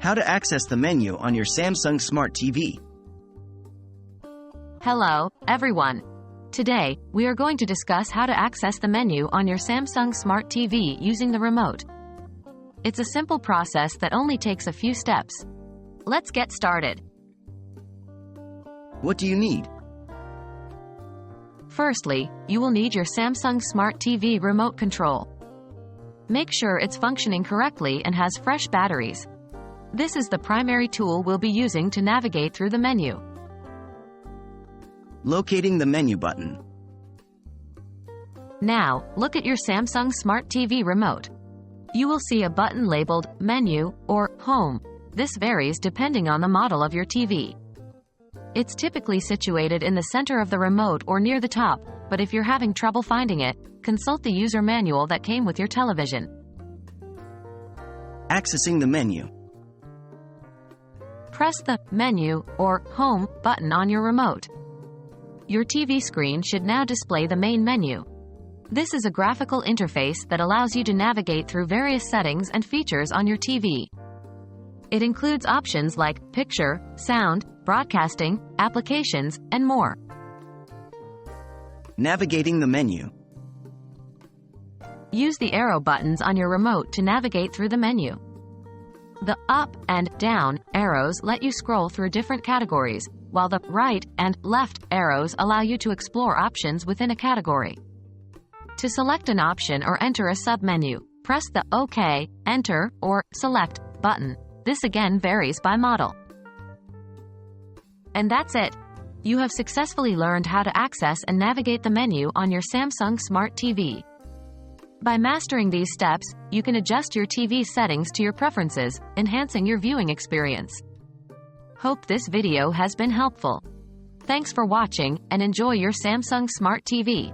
How to access the menu on your Samsung Smart TV. Hello, everyone. Today, we are going to discuss how to access the menu on your Samsung Smart TV using the remote. It's a simple process that only takes a few steps. Let's get started. What do you need? Firstly, you will need your Samsung Smart TV remote control. Make sure it's functioning correctly and has fresh batteries. This is the primary tool we'll be using to navigate through the menu. Locating the menu button. Now, look at your Samsung Smart TV remote. You will see a button labeled Menu or Home. This varies depending on the model of your TV. It's typically situated in the center of the remote or near the top, but if you're having trouble finding it, consult the user manual that came with your television. Accessing the menu. Press the Menu or Home button on your remote. Your TV screen should now display the main menu. This is a graphical interface that allows you to navigate through various settings and features on your TV. It includes options like picture, sound, broadcasting, applications, and more. Navigating the menu. Use the arrow buttons on your remote to navigate through the menu. The up and down arrows let you scroll through different categories, while the right and left arrows allow you to explore options within a category. To select an option or enter a submenu, press the OK, Enter, or Select button. This again varies by model. And that's it. You have successfully learned how to access and navigate the menu on your Samsung Smart TV. By mastering these steps, you can adjust your TV's settings to your preferences, enhancing your viewing experience. Hope this video has been helpful. Thanks for watching, and enjoy your Samsung Smart TV.